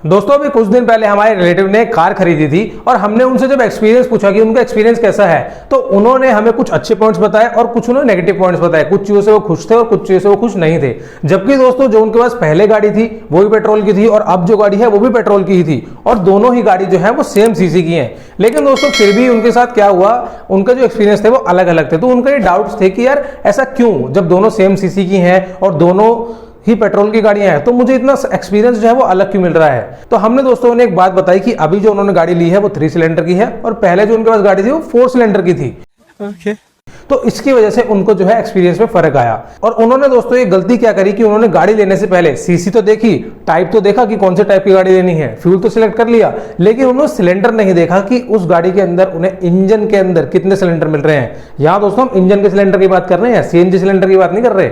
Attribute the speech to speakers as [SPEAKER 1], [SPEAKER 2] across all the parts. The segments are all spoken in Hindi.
[SPEAKER 1] दोस्तों अभी कुछ दिन पहले हमारे रिलेटिव ने कार खरीदी थी और हमने उनसे जब एक्सपीरियंस पूछा कि उनका एक्सपीरियंस कैसा है, तो उन्होंने हमें कुछ अच्छे पॉइंट्स बताए और कुछ उन्होंने नेगेटिव पॉइंट्स बताए। कुछ चीजों से वो खुश थे और कुछ चीजों से वो खुश नहीं थे। जबकि दोस्तों जो उनके पास पहले गाड़ी थी वो भी पेट्रोल की थी और अब जो गाड़ी है वो भी पेट्रोल की ही थी और दोनों ही गाड़ी जो है वो सेम सीसी की है। लेकिन दोस्तों फिर भी उनके साथ क्या हुआ, उनका जो एक्सपीरियंस थे वो अलग अलग थे। तो उनका ये डाउट्स थे कि यार ऐसा क्यों, जब दोनों सेम सीसी की हैं और दोनों ही पेट्रोल की गाड़ियां हैं, तो मुझे इतना एक्सपीरियंस जो है वो अलग क्यों मिल रहा है। तो हमने दोस्तों ने एक बात बताई कि अभी जो उन्होंने गाड़ी ली है वो 3 सिलेंडर की है और पहले जो उनके पास गाड़ी थी वो 4 सिलेंडर की थी। तो इसकी वजह से उनको जो है एक्सपीरियंस में फर्क आया। और उन्होंने दोस्तों ये गलती क्या करी कि उन्होंने गाड़ी लेने से पहले सीसी तो देखी, टाइप तो देखा कि कौन से टाइप की गाड़ी लेनी है, फ्यूल तो सिलेक्ट कर लिया, लेकिन उन्होंने सिलेंडर नहीं देखा कि उस गाड़ी के अंदर उन्हें इंजन के अंदर कितने सिलेंडर मिल रहे हैं। यहां दोस्तों हम इंजन के सिलेंडर की बात कर रहे हैं, सीएनजी सिलेंडर की बात नहीं कर रहे।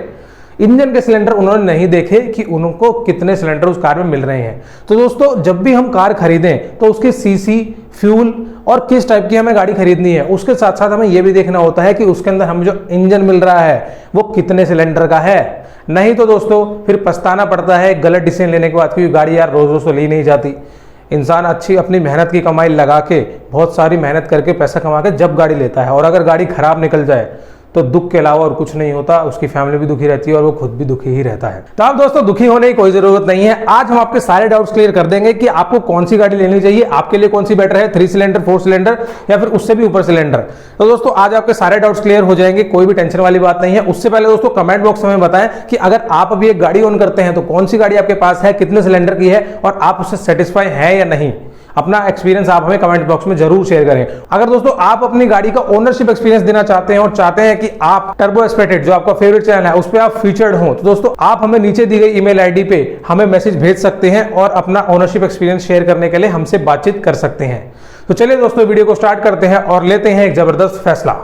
[SPEAKER 1] इंजन के सिलेंडर उन्होंने नहीं देखे कि उनको कितने सिलेंडर उस कार में मिल रहे हैं। तो दोस्तों जब भी हम कार खरीदें तो उसके सीसी, फ्यूल और किस टाइप की हमें गाड़ी खरीदनी है, उसके साथ साथ हमें यह भी देखना होता है कि उसके अंदर हमें जो इंजन मिल रहा है वो कितने सिलेंडर का है। नहीं तो दोस्तों फिर पछताना पड़ता है गलत डिसीजन लेने के बाद, क्योंकि गाड़ी यार रोज रोज तो ली नहीं जाती। इंसान अच्छी अपनी मेहनत की कमाई लगा के, बहुत सारी मेहनत करके, पैसा कमा के जब गाड़ी लेता है और अगर गाड़ी खराब निकल जाए तो दुख के अलावा और कुछ नहीं होता, उसकी फैमिली भी दुखी रहती है और वो खुद भी दुखी ही रहता है। तो आप दोस्तों दुखी होने की कोई जरूरत नहीं है। आज हम आपके सारे डाउट्स क्लियर कर देंगे कि आपको कौन सी गाड़ी लेनी चाहिए, आपके लिए कौन सी बेटर है, 3 सिलेंडर, 4 सिलेंडर या फिर उससे भी ऊपर सिलेंडर। तो दोस्तों आज आपके सारे डाउट्स क्लियर हो जाएंगे, कोई भी टेंशन वाली बात नहीं है। उससे पहले दोस्तों कमेंट बॉक्स में बताएं कि अगर आप अभी एक गाड़ी ओन करते हैं तो कौन सी गाड़ी आपके पास है, कितने सिलेंडर की है और आप उससे सेटिस्फाई है या नहीं। अपना एक्सपीरियंस आप हमें कमेंट बॉक्स में जरूर शेयर करें। अगर दोस्तों आप अपनी गाड़ी का ओनरशिप एक्सपीरियंस देना चाहते हैं और चाहते हैं कि आप टर्बो एक्सपेक्टेड जो आपका फेवरेट चैनल है उस पर आप फीचर्ड हो, तो दोस्तों आप हमें नीचे दी गई ईमेल आईडी पे हमें मैसेज भेज सकते हैं और अपना ओनरशिप एक्सपीरियंस शेयर करने के लिए हमसे बातचीत कर सकते हैं। तो चलिए दोस्तों वीडियो को स्टार्ट करते हैं और लेते हैं एक जबरदस्त फैसला।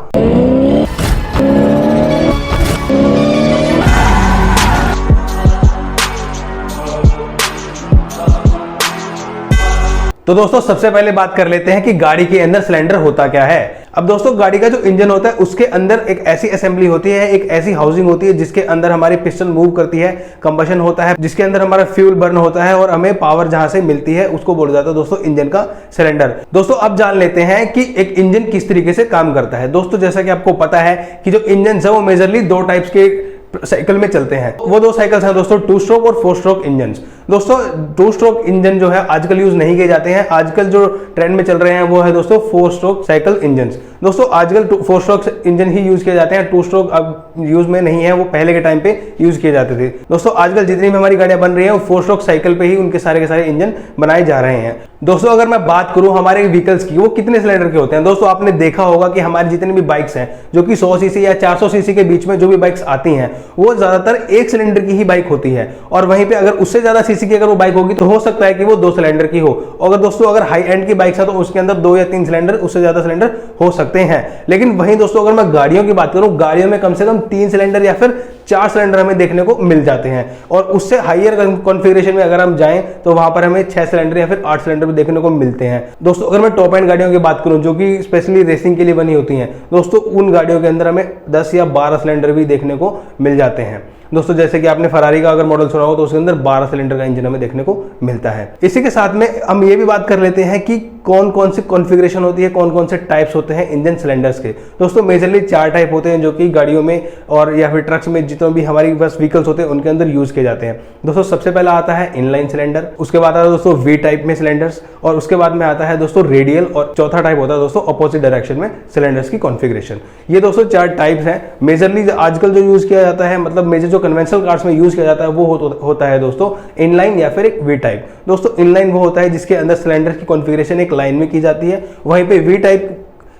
[SPEAKER 1] तो दोस्तों सबसे पहले बात कर लेते हैं कि गाड़ी के अंदर सिलेंडर होता क्या है। अब दोस्तों गाड़ी का जो इंजन होता है उसके अंदर एक ऐसी असेंबली होती है, एक ऐसी हाउसिंग होती है जिसके अंदर हमारी पिस्टन मूव करती है, कंबशन होता है, जिसके अंदर हमारा फ्यूल बर्न होता है और हमें पावर जहां से मिलती है उसको बोला जाता है दोस्तों इंजन का सिलेंडर। दोस्तों अब जान लेते हैं कि एक इंजन किस तरीके से काम करता है। दोस्तों जैसा कि आपको पता है कि जो इंजन है वो मेजरली 2 टाइप्स के साइकिल में चलते हैं। वो 2 साइकिल्स हैं दोस्तों 2 स्ट्रोक और 4 स्ट्रोक इंजन। दोस्तों 2 स्ट्रोक इंजन जो है आजकल यूज नहीं किए जाते हैं। आजकल जो ट्रेंड में चल रहे हैं वो है दोस्तों 4 स्ट्रोक साइकिल इंजन। दोस्तों आजकल 4 स्ट्रोक इंजन ही यूज किए जाते हैं, 2 स्ट्रोक अब यूज में नहीं है, वो पहले के टाइम पे यूज किए जाते थे। दोस्तों आजकल जितनी भी हमारी गाड़ियां बन रही हैं वो 4 स्ट्रोक साइकिल पे ही उनके सारे के सारे इंजन बनाए जा रहे हैं। दोस्तों अगर मैं बात करूं हमारे व्हीकल्स की, वो कितने सिलेंडर के होते हैं। दोस्तों आपने देखा होगा कि हमारी जितनी भी बाइक्स हैं जो कि 100 सीसी या 400 सीसी के बीच में जो भी बाइक्स आती हैं वो ज्यादातर 1 सिलेंडर की ही बाइक होती है। और वहीं पे अगर उससे ज्यादा सीसी की अगर वो बाइक होगी तो हो सकता है कि वो 2 सिलेंडर की हो। अगर दोस्तों अगर हाई एंड की बाइक है तो उसके अंदर 2 या 3 सिलेंडर, उससे ज्यादा सिलेंडर हो सकते हैं। लेकिन वहीं दोस्तों अगर मैं गाड़ियों की बात करूं, गाड़ियों में कम से कम 3 सिलेंडर या फिर 4 सिलेंडर हमें देखने को मिल जाते हैं। और उससे हाइयर कॉन्फ़िगरेशन में अगर हम जाएं तो वहां पर हमें 6 सिलेंडर या फिर 8 सिलेंडर भी देखने को मिलते हैं। दोस्तों अगर मैं टॉप एंड गाड़ियों की बात करूं जो कि स्पेशली रेसिंग के लिए बनी होती हैं, दोस्तों उन गाड़ियों के अंदर हमें 10 या 12 सिलेंडर भी देखने को मिल जाते हैं। दोस्तों जैसे कि आपने फरारी का अगर मॉडल सुना हो तो उसके अंदर 12 सिलेंडर का इंजन हमें देखने को मिलता है। इसी के साथ में हम ये भी बात कर लेते हैं कि कौन कौन सी कॉन्फ़िगरेशन होती है, कौन कौन से टाइप्स होते हैं इंजन सिलेंडर्स के। दोस्तों मेजरली 4 टाइप होते हैं जो कि गाड़ियों में और या फिर ट्रक्स में जितने भी हमारी बस व्हीकल्स होते हैं उनके अंदर यूज किए जाते हैं। दोस्तों सबसे पहला आता है इनलाइन सिलेंडर, उसके बाद आता है दोस्तों वी टाइप में सिलेंडर्स और उसके बाद में आता है दोस्तों रेडियल और चौथा टाइप होता है दोस्तों अपोजिट डायरेक्शन में सिलेंडर्स की कॉन्फ़िगरेशन। ये दोस्तों 4 टाइप्स हैं। मेजरली आजकल जो यूज किया जाता है, मतलब मेजर जो कन्वेंशनल कार्स में यूज किया जाता है वो होता है दोस्तों इनलाइन या फिर एक वी टाइप। दोस्तों इनलाइन वो होता है जिसके अंदर सिलेंडर की कॉन्फ़िगरेशन एक लाइन में की जाती है। वहीं पे वी टाइप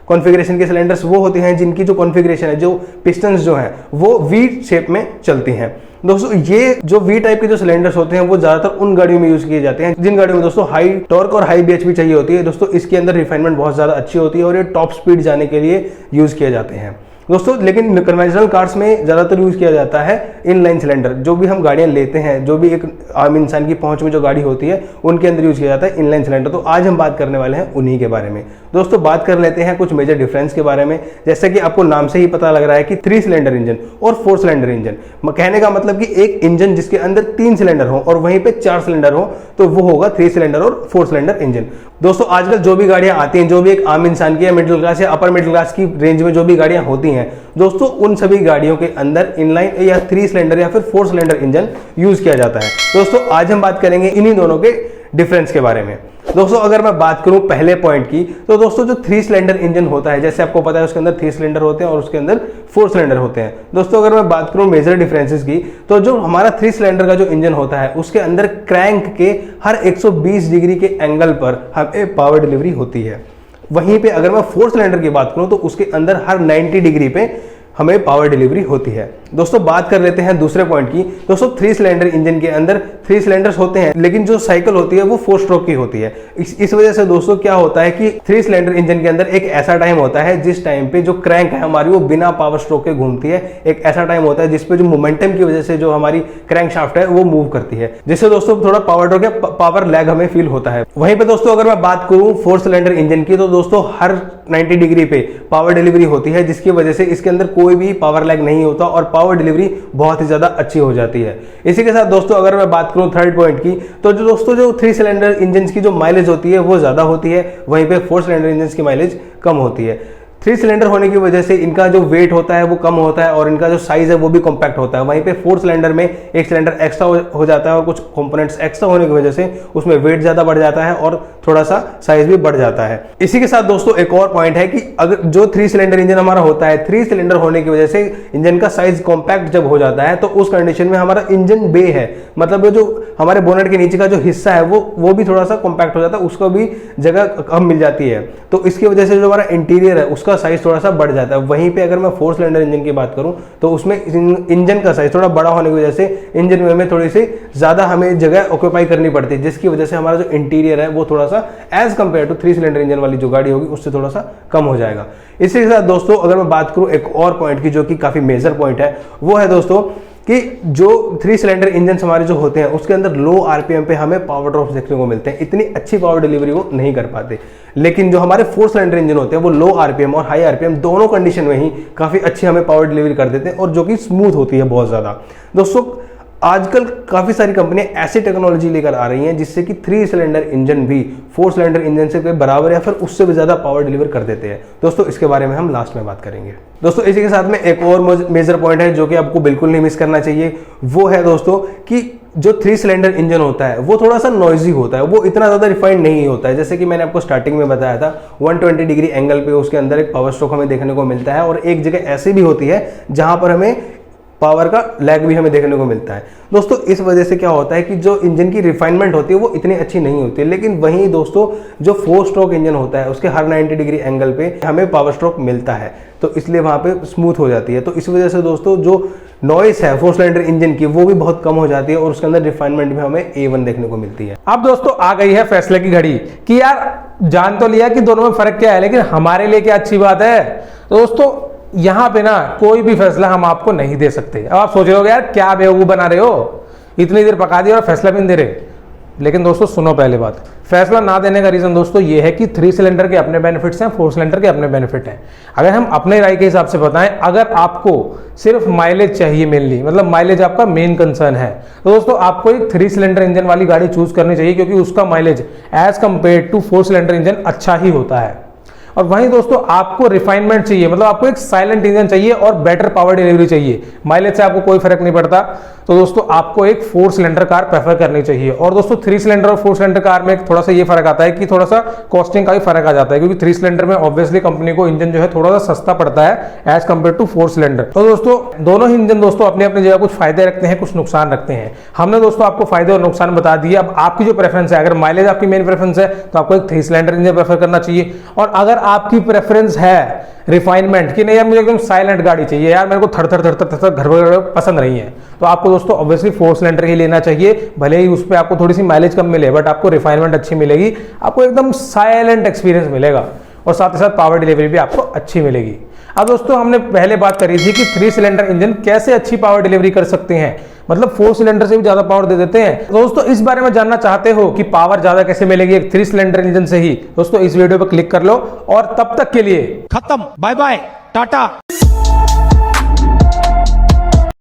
[SPEAKER 1] कॉन्फ़िगरेशन के सिलेंडर्स वो होते हैं जिनकी जो कॉन्फ़िगरेशन है, जो पिस्टन्स जो हैं वो वी शेप में चलती हैं। दोस्तों ये जो वी टाइप के जो सिलेंडर्स होते हैं वो ज्यादातर उन गाड़ियों में यूज किए जाते हैं जिन गाड़ियों में दोस्तों हाई टॉर्क और हाई बीएचपी चाहिए होती है। दोस्तों इसके अंदर रिफाइनमेंट बहुत ज्यादा अच्छी होती है और ये टॉप स्पीड जाने के लिए यूज किए जाते हैं। दोस्तों लेकिन कन्वेंशनल कार्स में ज़्यादातर यूज़ किया जाता है इनलाइन सिलेंडर। जो भी हम गाड़ियाँ लेते हैं, जो भी एक आम इंसान की पहुंच में जो गाड़ी होती है, उनके अंदर यूज़ किया जाता है इनलाइन सिलेंडर। तो आज हम बात करने वाले हैं उन्हीं के बारे में। दोस्तों बात कर लेते हैं कुछ मेजर डिफरेंस के बारे में। जैसे कि आपको नाम से ही पता लग रहा है कि 3 सिलेंडर इंजन और 4 सिलेंडर इंजन। कहने का मतलब कि एक इंजन जिसके अंदर 3 सिलेंडर हो और वहीं पे 4 सिलेंडर हो, तो वो होगा 3 सिलेंडर और 4 सिलेंडर इंजन। दोस्तों आजकल जो भी गाड़ियां आती हैं, जो भी एक आम इंसान की या मिडिल क्लास या अपर मिडिल क्लास की रेंज में जो भी गाड़ियां होती हैं, दोस्तों उन सभी गाड़ियों के अंदर इनलाइन या 3 सिलेंडर या फिर 4 सिलेंडर इंजन यूज किया जाता है। दोस्तों आज हम बात करेंगे इन्हीं दोनों के डिफरेंस के बारे में। दोस्तों अगर मैं बात करूं पहले पॉइंट की, तो दोस्तों जो 3 सिलेंडर इंजन होता है, जैसे आपको पता है उसके अंदर 3 सिलेंडर होते हैं और उसके अंदर 4 सिलेंडर होते हैं। दोस्तों अगर मैं बात करूं मेजर डिफरेंसेस की, तो जो हमारा 3 सिलेंडर का जो इंजन होता है उसके अंदर क्रैंक के हर 120 डिग्री के एंगल पर हमें पावर डिलीवरी होती है। वहीं पे अगर मैं 4 सिलेंडर की बात करूं तो उसके अंदर हर 90 डिग्री पे हमें पावर डिलीवरी होती है। दोस्तों बात कर लेते हैं दूसरे पॉइंट की। दोस्तों 3 सिलेंडर इंजन के अंदर 3 सिलेंडर्स होते हैं, लेकिन जो साइकिल होती है वो 4 स्ट्रोक की होती है। इस वजह से दोस्तों क्या होता है कि 3 सिलेंडर इंजन के अंदर एक ऐसा टाइम होता है जिस टाइम पे जो क्रैंक है हमारी वो बिना पावर स्ट्रोक के घूमती है। एक ऐसा टाइम होता है जिसपे जो मोमेंटम की वजह से जो हमारी क्रैंक शाफ्ट है वो मूव करती है, जिससे दोस्तों थोड़ा पावर ड्रॉप या पावर लैग हमें फील होता है। वहीं पे दोस्तों अगर मैं बात करूं 4 सिलेंडर इंजन की, तो दोस्तों हर 90 डिग्री पे पावर डिलीवरी होती है, जिसकी वजह से इसके अंदर कोई भी पावर लैग नहीं होता और पावर डिलीवरी बहुत ही ज्यादा अच्छी हो जाती है। इसी के साथ दोस्तों अगर मैं बात करूं थर्ड पॉइंट की, तो जो दोस्तों जो 3 सिलेंडर इंजन की जो माइलेज होती है वो ज्यादा होती है, वहीं पे 4 सिलेंडर इंजन की माइलेज कम होती है। 3 सिलेंडर होने की वजह से इनका जो वेट होता है वो कम होता है और इनका जो साइज है वो भी कॉम्पैक्ट होता है। वहीं पे 4 सिलेंडर में एक सिलेंडर एक्स्ट्रा हो जाता है और कुछ कंपोनेंट्स एक्स्ट्रा होने की वजह से उसमें वेट ज्यादा बढ़ जाता है और थोड़ा सा साइज भी बढ़ जाता है। इसी के साथ दोस्तों एक और पॉइंट है कि अगर जो 3 सिलेंडर इंजन हमारा होता है, 3 सिलेंडर होने की वजह से इंजन का साइज कॉम्पैक्ट जब हो जाता है, तो उस कंडीशन में हमारा इंजन बे है, मतलब जो हमारे बोनेट के नीचे का जो हिस्सा है वो भी थोड़ा सा कॉम्पैक्ट हो जाता है, उसको भी जगह कम मिल जाती है। तो इसकी वजह से जो हमारा इंटीरियर है उसका साइज थोड़ा सा बढ़ जाता है। वहीं पे अगर मैं 4 सिलेंडर इंजन की बात करूं तो उसमें इंजन का साइज थोड़ा बड़ा होने की वजह से इंजन में थोड़ी सी ज्यादा हमें जगह ऑक्यूपाई करनी पड़ती है, जिसकी वजह से हमारा जो इंटीरियर है वो थोड़ा सा as compare to 3 cylinder engine वाली जो गाड़ी होगी उससे थोड़ा सा कम हो जाएगा। इसी के साथ दोस्तों अगर मैं बात करूं एक और पॉइंट की जो कि काफी मेजर पॉइंट है, वो है दोस्तों कि जो 3 सिलेंडर इंजन हमारे जो होते हैं उसके अंदर लो आरपीएम पे हमें पावर ड्रॉप देखने को मिलते हैं, इतनी अच्छी पावर डिलीवरी वो नहीं कर पाते। लेकिन जो हमारे 4 सिलेंडर इंजन होते हैं वो लो आरपीएम और हाई आरपीएम दोनों कंडीशन में ही काफी अच्छी हमें पावर डिलीवरी कर देते हैं और जो कि स्मूथ होती है बहुत ज्यादा। दोस्तों आजकल काफी सारी कंपनियां ऐसी टेक्नोलॉजी लेकर आ रही हैं जिससे कि 3 सिलेंडर इंजन भी 4 सिलेंडर इंजन से कोई बराबर या फिर उससे भी ज्यादा पावर डिलीवर कर देते हैं। दोस्तों इसके बारे में हम लास्ट में बात करेंगे। दोस्तों इसी के साथ में एक और मेजर पॉइंट है जो कि आपको बिल्कुल नहीं मिस करना चाहिए, वो है दोस्तों कि जो 3 सिलेंडर इंजन होता है वो थोड़ा सा नॉइजी होता है, वो इतना ज्यादा रिफाइंड नहीं होता है। जैसे कि मैंने आपको स्टार्टिंग में बताया था 120 डिग्री एंगल पे उसके अंदर एक पावर स्ट्रोक हमें देखने को मिलता है और एक जगह ऐसी भी होती है जहां पर हमें पावर का लैग भी हमें देखने को मिलता है। दोस्तों इस वजह से क्या होता है कि जो इंजन की रिफाइनमेंट होती है वो इतनी अच्छी नहीं होती है, लेकिन वहीं दोस्तों जो 4 स्ट्रोक इंजन होता है उसके हर 90 डिग्री एंगल पे हमें पावर स्ट्रोक मिलता है, तो इसलिए वहां पे स्मूथ हो जाती है। तो इस वजह से दोस्तों जो नॉइस है 4 सिलेंडर इंजन की वो भी बहुत कम हो जाती है और उसके अंदर रिफाइनमेंट भी हमें A1 देखने को मिलती है।
[SPEAKER 2] अब दोस्तों आ गई है फैसले की घड़ी कि यार जान तो लिया कि दोनों में फर्क क्या है, लेकिन हमारे लिए क्या अच्छी बात है। तो दोस्तों यहां पे ना कोई भी फैसला हम आपको नहीं दे सकते। अब आप सोच रहे हो यार क्या बेवकूफ बना रहे हो, इतनी देर पका दी और फैसला भी नहीं दे रहे। लेकिन दोस्तों सुनो, पहले बात, फैसला ना देने का रीजन दोस्तों ये है कि 3 सिलेंडर के अपने बेनिफिट्स हैं, 4 सिलेंडर के अपने बेनिफिट हैं। अगर हम अपने राय के हिसाब से बताएं, अगर आपको सिर्फ माइलेज चाहिए मेनली, मतलब माइलेज आपका मेन कंसर्न है, तो दोस्तों आपको एक 3 सिलेंडर इंजन वाली गाड़ी चूज करनी चाहिए, क्योंकि उसका mileage as compare to 4 cylinder engine अच्छा ही होता है। और वहीं दोस्तों आपको रिफाइनमेंट चाहिए, मतलब आपको एक साइलेंट इंजन चाहिए और बेटर पावर डिलीवरी चाहिए, माइलेज से आपको कोई फर्क नहीं पड़ता, तो दोस्तों आपको एक 4 सिलेंडर कार प्रेफर करनी चाहिए। और दोस्तों 3 सिलेंडर और 4 सिलेंडर कार में थोड़ा सा ये फर्क आता है कि थोड़ा सा कॉस्टिंग का भी फर्क आ जाता है, क्योंकि 3 सिलेंडर में ऑब्वियसली कंपनी को इंजन जो है थोड़ा सा सस्ता पड़ता है एज कंपेयर टू 4 सिलेंडर। तो दोस्तों दोनों ही इंजन दोस्तों अपने अपनी जगह कुछ फायदे रखते हैं, कुछ नुकसान रखते हैं। हमने दोस्तों आपको फायदे और नुकसान बता दिए। अब आपकी जो प्रेफरेंस है, अगर माइलेज आपकी मेन प्रेफरेंस है तो आपको एक 3 सिलेंडर इंजन प्रेफर करना चाहिए, और अगर आपकी प्रेफरेंस है रिफाइनमेंट कि नहीं यार मुझे एकदम साइलेंट गाड़ी चाहिए, यार मेरे को थर थर थर थर थर घर पसंद नहीं है, तो आपको दोस्तों ऑब्वियसली 4 सिलेंडर ही लेना चाहिए। भले ही उस पर आपको थोड़ी सी माइलेज कम मिले, बट आपको रिफाइनमेंट अच्छी मिलेगी, आपको एकदम साइलेंट एक्सपीरियंस मिलेगा। और साथ ही साथ पावर डिलीवरी भी आपको अच्छी मिलेगी। अब दोस्तों हमने पहले बात करी थी कि 3 सिलेंडर इंजन कैसे अच्छी पावर डिलीवरी कर सकते हैं, मतलब 4 सिलेंडर से भी ज्यादा पावर दे देते हैं। दोस्तों इस बारे में जानना चाहते हो कि पावर ज्यादा कैसे मिलेगी एक 3 सिलेंडर इंजन से ही, दोस्तों इस वीडियो पर क्लिक कर लो और तब तक के लिए
[SPEAKER 3] खत्म, बाय बाय, टाटा।